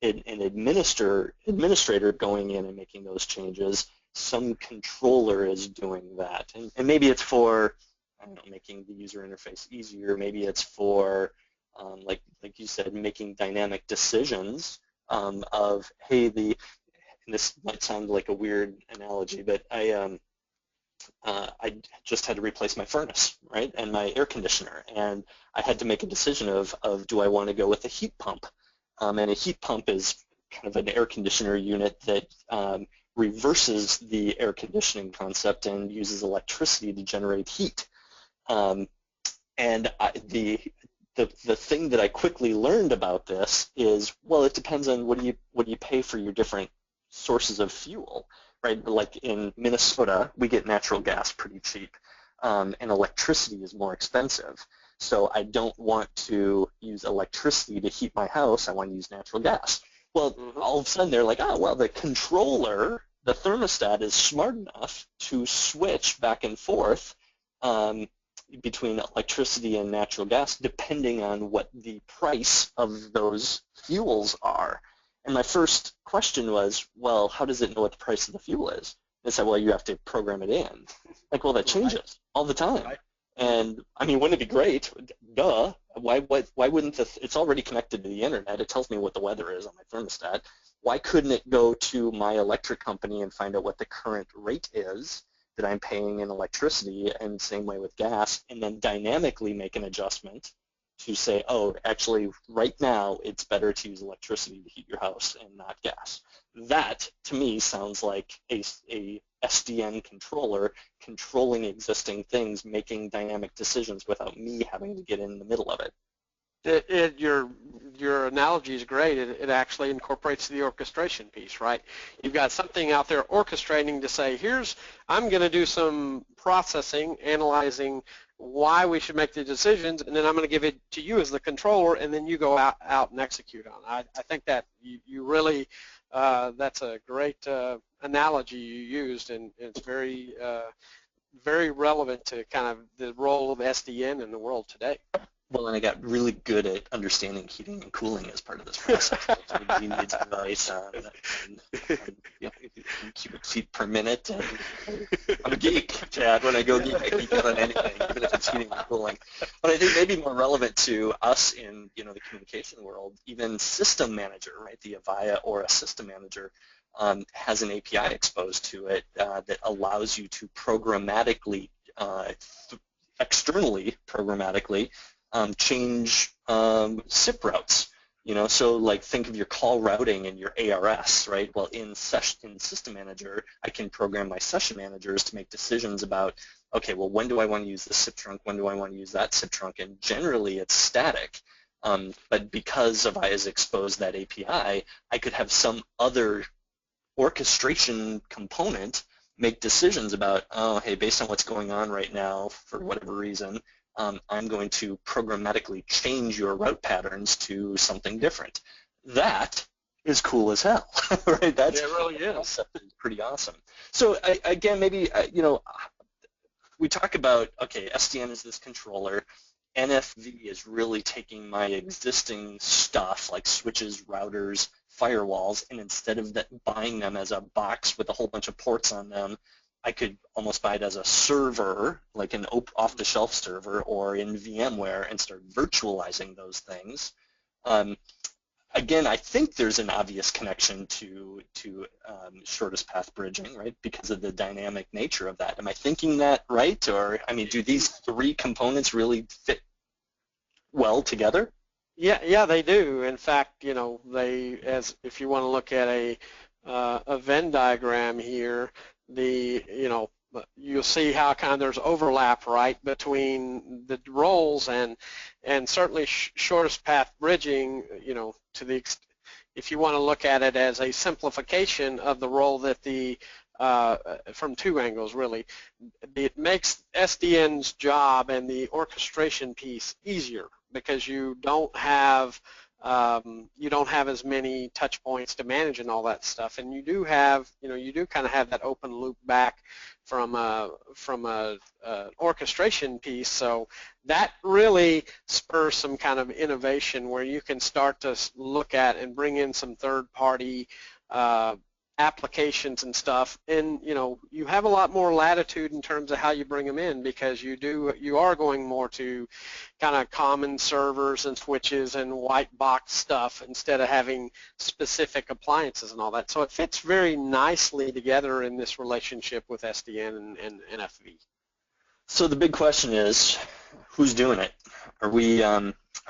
an administrator going in and making those changes, some controller is doing that. And maybe it's for, I don't know, making the user interface easier. Maybe it's for, like you said, making dynamic decisions of, hey, and this might sound like a weird analogy, but I just had to replace my furnace, right, and my air conditioner, and I had to make a decision of do I want to go with a heat pump? And a heat pump is kind of an air conditioner unit that reverses the air conditioning concept and uses electricity to generate heat. And the thing that I quickly learned about this is, well, it depends on what do you pay for your different sources of fuel, right? Like in Minnesota, we get natural gas pretty cheap, and electricity is more expensive. So I don't want to use electricity to heat my house. I want to use natural gas. Well, all of a sudden they're like, oh, well, the controller, the thermostat is smart enough to switch back and forth between electricity and natural gas depending on what the price of those fuels are. And my first question was, well, how does it know what the price of the fuel is? They said, well, you have to program it in. Like, well, that changes all the time. Right. And I mean, wouldn't it be great? Duh. Why wouldn't it's already connected to the internet. It tells me what the weather is on my thermostat. Why couldn't it go to my electric company and find out what the current rate is that I'm paying in electricity, and same way with gas, and then dynamically make an adjustment to say, oh, actually, right now, it's better to use electricity to heat your house and not gas. That, to me, sounds like a SDN controller controlling existing things, making dynamic decisions without me having to get in the middle of it. Your analogy is great. It actually incorporates the orchestration piece, right? You've got something out there orchestrating to say, I'm going to do some processing, analyzing why we should make the decisions, and then I'm going to give it to you as the controller, and then you go out and execute on it. I think that you really, that's a great analogy you used, and it's very, very relevant to kind of the role of SDN in the world today. Well, and I got really good at understanding heating and cooling as part of this process. We need a device on cubic feet per minute. And I'm a geek, Chad. When I go geek, I geek out on anything, even if it's heating and cooling. But I think maybe more relevant to us in the communication world, even System Manager, right? The Avaya or a System Manager has an API exposed to it that allows you to programmatically, externally programmatically, change SIP routes, so like think of your call routing and your ARS, right? Well, in System Manager, I can program my session managers to make decisions about, okay, well, when do I want to use this SIP trunk? When do I want to use that SIP trunk? And generally, it's static. But because Avaya's exposed that API, I could have some other orchestration component make decisions about, oh, hey, based on what's going on right now, for whatever reason, I'm going to programmatically change your route patterns to something different. That is cool as hell, right? That's, it really is. Pretty awesome. So again, maybe we talk about, okay, SDN is this controller. NFV is really taking my existing stuff like switches, routers, firewalls, and instead of buying them as a box with a whole bunch of ports on them, I could almost buy it as a server, like an off-the-shelf server, or in VMware, and start virtualizing those things. Again, I think there's an obvious connection to shortest path bridging, right, because of the dynamic nature of that. Am I thinking that right? Or, I mean, do these three components really fit well together? Yeah, they do. In fact, you know, if you want to look at a Venn diagram here, you'll see how kind of there's overlap, right, between the roles, and certainly shortest path bridging, you know, if you want to look at it as a simplification of the role that from two angles really, it makes SDN's job and the orchestration piece easier because you don't have as many touch points to manage and all that stuff, and you do kind of have that open loop back from a orchestration piece. So that really spurs some kind of innovation where you can start to look at and bring in some third-party applications and stuff, and you know, you have a lot more latitude in terms of how you bring them in, because you are going more to kind of common servers and switches and white box stuff instead of having specific appliances and all that. So it fits very nicely together in this relationship with SDN and NFV. So the big question is, who's doing it? Are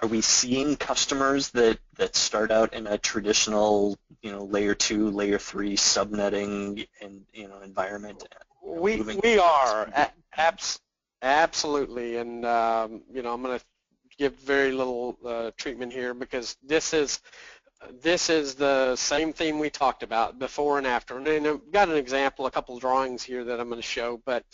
we seeing customers that start out in a traditional, you know, layer 2, layer 3 subnetting and, you know, environment? We are absolutely, and you know, I'm going to give very little treatment here because this is the same theme we talked about before and after. And I've got an example, a couple of drawings here that I'm going to show. But,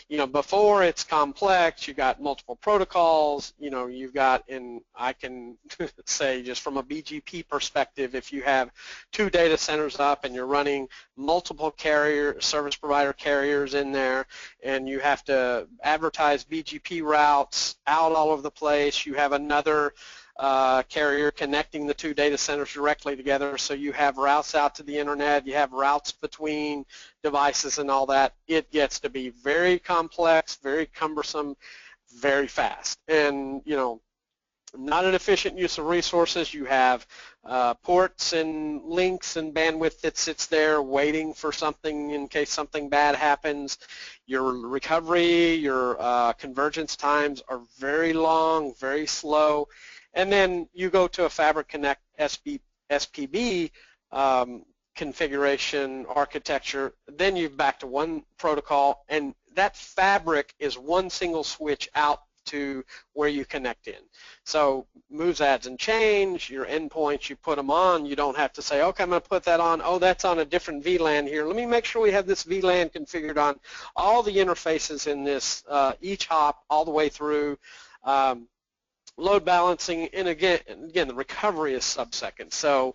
you know, before it's complex, you got multiple protocols. You know, you've got, and I can say just from a BGP perspective, if you have 2 data centers up and you're running multiple service provider carriers in there, and you have to advertise BGP routes out all over the place, you have another carrier connecting the 2 data centers directly together, so you have routes out to the internet, you have routes between devices and all that. It gets to be very complex, very cumbersome, very fast, and you know, not an efficient use of resources. You have ports and links and bandwidth that sits there waiting for something in case something bad happens. Your recovery, your convergence times are very long, very slow. And then you go to a Fabric Connect SPB configuration architecture, then you're back to one protocol, and that fabric is one single switch out to where you connect in. So moves, adds, and change, your endpoints, you put them on. You don't have to say, okay, I'm going to put that on. Oh, that's on a different VLAN here. Let me make sure we have this VLAN configured on all the interfaces in this each hop all the way through. Load balancing, and again, the recovery is sub-second. So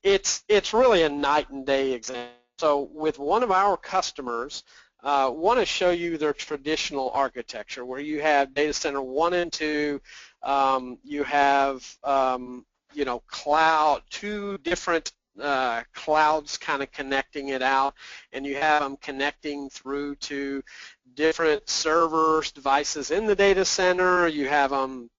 it's really a night and day example. So with one of our customers, want to show you their traditional architecture where you have data center 1 and 2, you have you know, cloud, 2 different clouds kind of connecting it out, and you have them connecting through to different servers, devices in the data center. You have them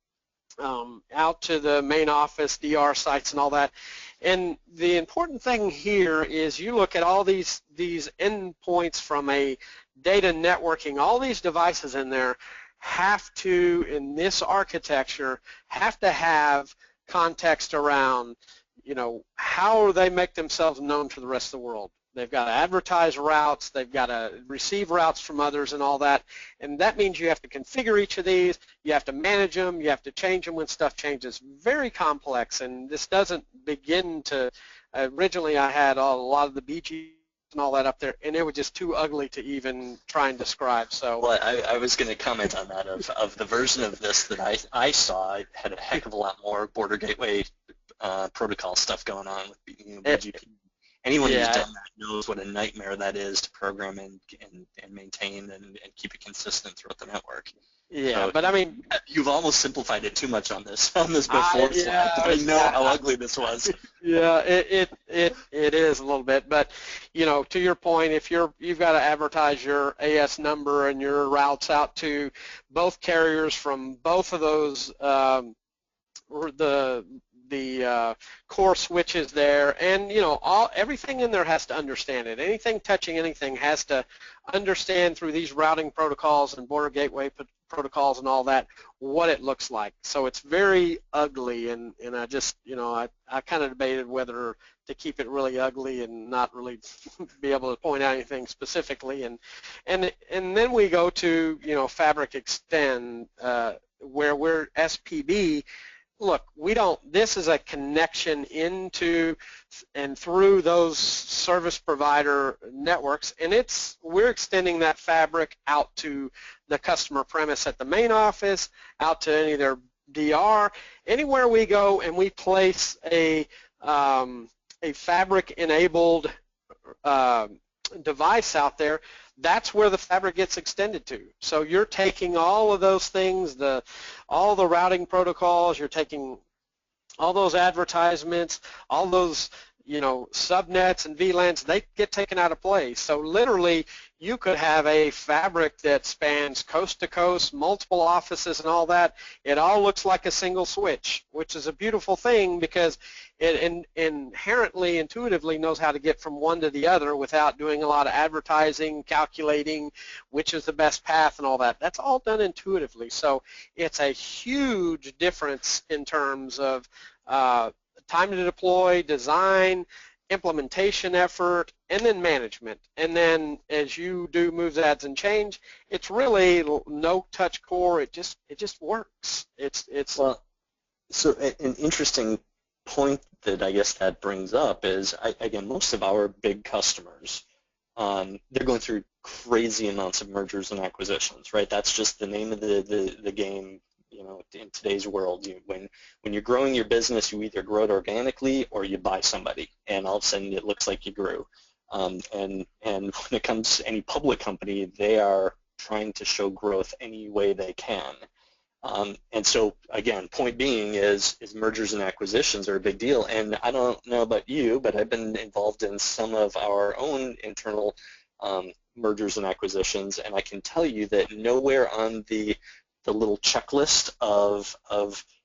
out to the main office, DR sites and all that. And the important thing here is you look at all these endpoints from a data networking, all these devices in there have to, in this architecture, have to have context around, you know, how they make themselves known to the rest of the world. They've got to advertise routes, they've got to receive routes from others and all that, and that means you have to configure each of these, you have to manage them, you have to change them when stuff changes. Very complex, and this doesn't begin to, originally I had a lot of the BG and all that up there, and it was just too ugly to even try and describe. So, well, I was going to comment on that. Of the version of this that I saw, it had a heck of a lot more border gateway protocol stuff going on with BGP. Anyone who's done that knows what a nightmare that is to program and maintain and keep it consistent throughout the network. Yeah, So but I mean, you've almost simplified it too much on this before slide. I know how ugly this was. Yeah, it is a little bit, but to your point, if you've got to advertise your AS number and your routes out to both carriers from both of those the core switches there, and everything in there has to understand it. Anything touching anything has to understand through these routing protocols and border gateway protocols and all that what it looks like. So it's very ugly, and I just I kind of debated whether to keep it really ugly and not really be able to point out anything specifically, and then we go to Fabric Extend where we're SPB. Look, this is a connection into and through those service provider networks, and we're extending that fabric out to the customer premise at the main office, out to any of their DR, anywhere we go and we place a fabric-enabled device out there. That's where the fabric gets extended to. So you're taking all of those things, all the routing protocols, you're taking all those advertisements, all those subnets and VLANs, they get taken out of play. So literally you could have a fabric that spans coast to coast, multiple offices and all that. It all looks like a single switch, which is a beautiful thing because it inherently, intuitively knows how to get from one to the other without doing a lot of advertising, calculating which is the best path and all that. That's all done intuitively. So it's a huge difference in terms of time to deploy, design, implementation effort, and then management. And then as you do moves, adds, and change, it's really no touch core. It just works. It's well. So an interesting point that I guess that brings up is, again, most of our big customers, they're going through crazy amounts of mergers and acquisitions, right? That's just the name of the game. In today's world, when you're growing your business, you either grow it organically or you buy somebody, and all of a sudden it looks like you grew. And when it comes to any public company, they are trying to show growth any way they can. And so, again, point being is mergers and acquisitions are a big deal. And I don't know about you, but I've been involved in some of our own internal mergers and acquisitions, and I can tell you that nowhere on the little checklist of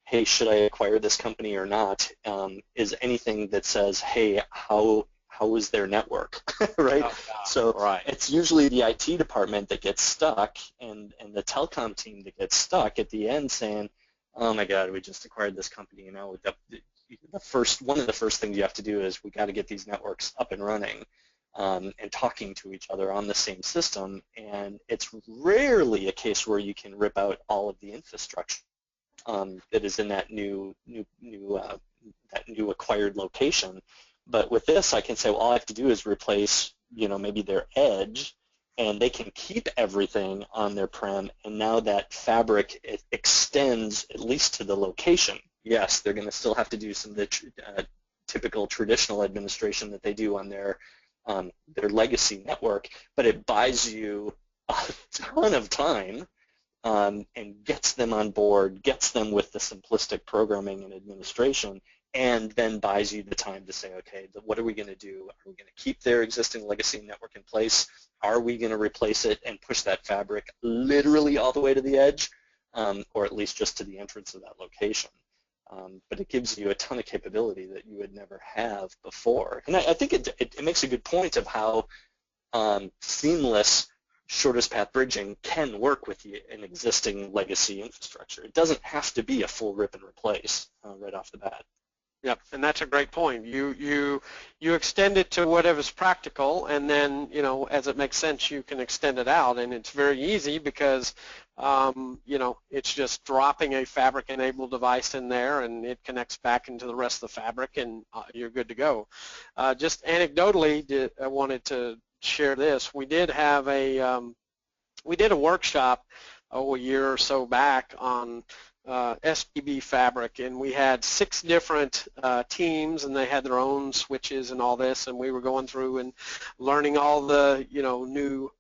hey, should I acquire this company or not, is anything that says, hey, how is their network, right? Oh, so right. It's usually the IT department that gets stuck and the telecom team that gets stuck at the end saying, oh my God, we just acquired this company. One of the first things you have to do is we got to get these networks up and running. And talking to each other on the same system, and it's rarely a case where you can rip out all of the infrastructure that is in that new acquired location. But with this, I can say, well, all I have to do is replace, maybe their edge, and they can keep everything on their prem. And now that fabric, it extends at least to the location. Yes, they're going to still have to do some of the typical traditional administration that they do on their legacy network, but it buys you a ton of time and gets them on board, gets them with the simplistic programming and administration, and then buys you the time to say, okay, what are we going to do? Are we going to keep their existing legacy network in place? Are we going to replace it and push that fabric literally all the way to the edge, or at least just to the entrance of that location? But it gives you a ton of capability that you would never have before. And I think it makes a good point of how seamless shortest path bridging can work with an existing legacy infrastructure. It doesn't have to be a full rip and replace right off the bat. Yep, and that's a great point. You extend it to whatever's practical, and then as it makes sense, you can extend it out, and it's very easy because it's just dropping a fabric-enabled device in there, and it connects back into the rest of the fabric, and you're good to go. Just anecdotally, I wanted to share this. We did have a workshop a year or so back on SPB fabric, and we had 6 different teams, and they had their own switches and all this, and we were going through and learning all the new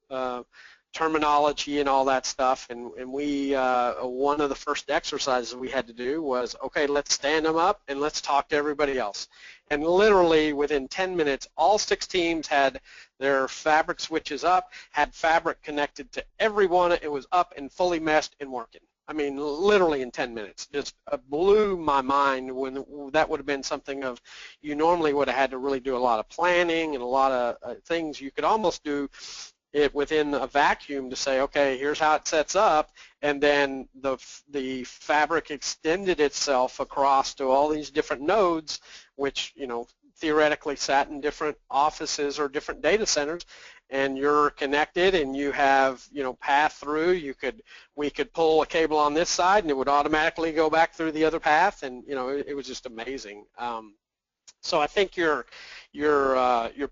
terminology and all that stuff, and we one of the first exercises we had to do was, okay, let's stand them up and let's talk to everybody else. And literally within 10 minutes, all 6 teams had their fabric switches up, had fabric connected to everyone. It was up and fully meshed and working. I mean, literally in 10 minutes. Just blew my mind when that would have been something of, you normally would have had to really do a lot of planning and a lot of things. You could almost do it within a vacuum to say, okay, here's how it sets up, and then the fabric extended itself across to all these different nodes, which, you know, theoretically sat in different offices or different data centers, and you're connected and you have, you know, path through. We could pull a cable on this side and it would automatically go back through the other path, and, you know, it was just amazing. So I think your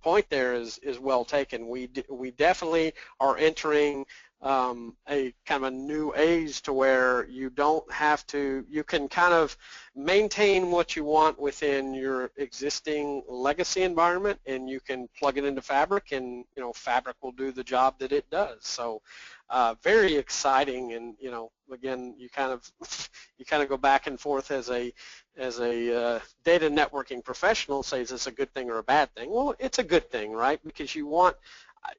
point there is well taken. We definitely are entering a kind of a new age to where you don't have to, you can kind of maintain what you want within your existing legacy environment, and you can plug it into Fabric, and, you know, Fabric will do the job that it does. So very exciting, and, you know, again, you kind of go back and forth as a data networking professional, say, is this a good thing or a bad thing? Well, it's a good thing, right? Because you want,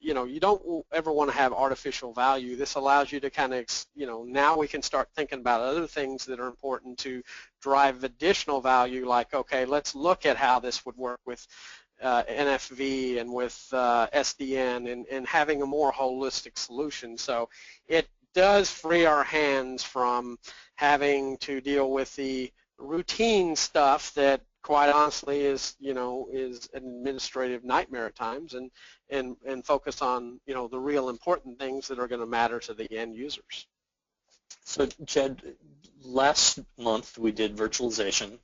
you know, you don't ever want to have artificial value. This allows you to kind of, you know, now we can start thinking about other things that are important to drive additional value, like, okay, let's look at how this would work with NFV and with SDN, and having a more holistic solution. So it does free our hands from having to deal with the routine stuff that, quite honestly, is, you know, is an administrative nightmare at times, and focus on, you know, the real important things that are going to matter to the end users. So, Jed, last month we did virtualization.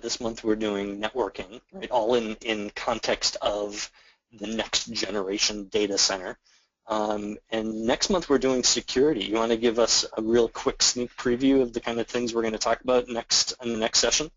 This month we're doing networking, right? All in context of the next generation data center. And next month we're doing security. You want to give us a real quick sneak preview of the kind of things we're going to talk about next in the next session?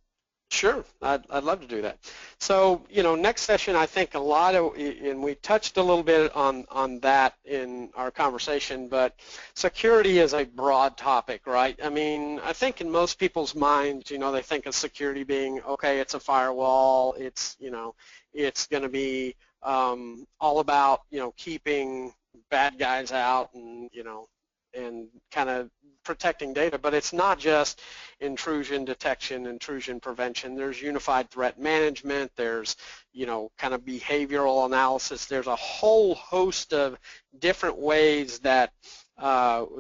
Sure, I'd love to do that. So, you know, next session, I think a lot of, and we touched a little bit on that in our conversation, but security is a broad topic, right? I mean, I think in most people's minds, you know, they think of security being, okay, it's a firewall, it's, you know, it's going to be all about, you know, keeping bad guys out, and, you know, and kind of protecting data, but it's not just intrusion detection, intrusion prevention. There's unified threat management, there's, you know, kind of behavioral analysis. There's a whole host of different ways that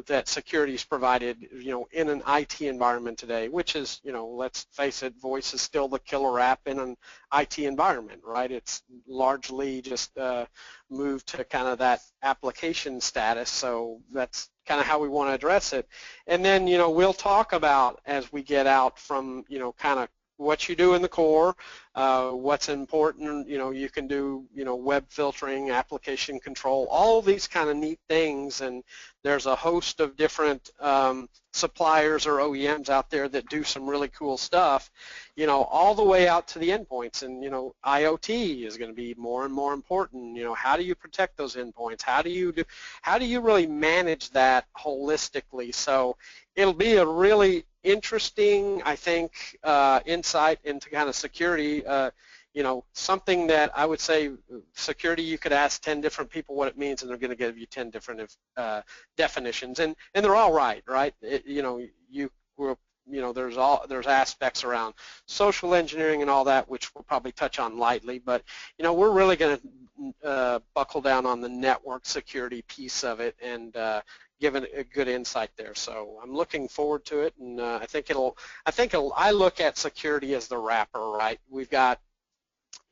that security is provided, you know, in an IT environment today, which is, you know, let's face it, voice is still the killer app in an IT environment, right? It's largely just moved to kind of that application status, so that's kind of how we want to address it. And then, you know, we'll talk about, as we get out from, you know, kind of what you do in the core, what's important, you know, you can do, you know, web filtering, application control, all these kind of neat things, and there's a host of different suppliers or OEMs out there that do some really cool stuff, you know, all the way out to the endpoints. And, you know, IoT is going to be more and more important. You know, how do you protect those endpoints? How do you really manage that holistically? So it'll be a really interesting, I think, insight into kind of security. You know, something that I would say, security, you could ask 10 different people what it means, and they're going to give you 10 different definitions, and they're all right? You know, there's aspects around social engineering and all that, which we'll probably touch on lightly, but, you know, we're really going to buckle down on the network security piece of it, and given a good insight there. So I'm looking forward to it, and I look at security as the wrapper, right? We've got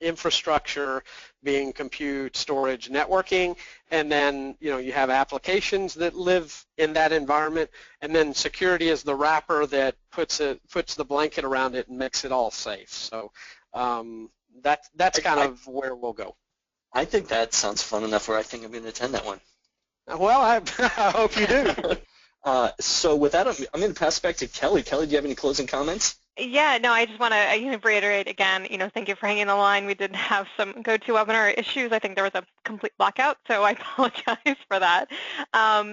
infrastructure being compute, storage, networking, and then, you know, you have applications that live in that environment, and then security is the wrapper that puts the blanket around it and makes it all safe. So that's kind of where we'll go. I think that sounds fun enough where I think I'm going to attend that one. Well, I hope you do. So with that, I'm going to pass it back to Kelly. Kelly, do you have any closing comments? Yeah, no, I just want to reiterate again, thank you for hanging the line. We did have some GoToWebinar issues. I think there was a complete blackout, so I apologize for that.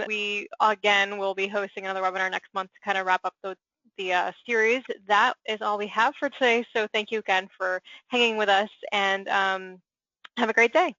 We, again, will be hosting another webinar next month to kind of wrap up the series. That is all we have for today, so thank you again for hanging with us, and have a great day.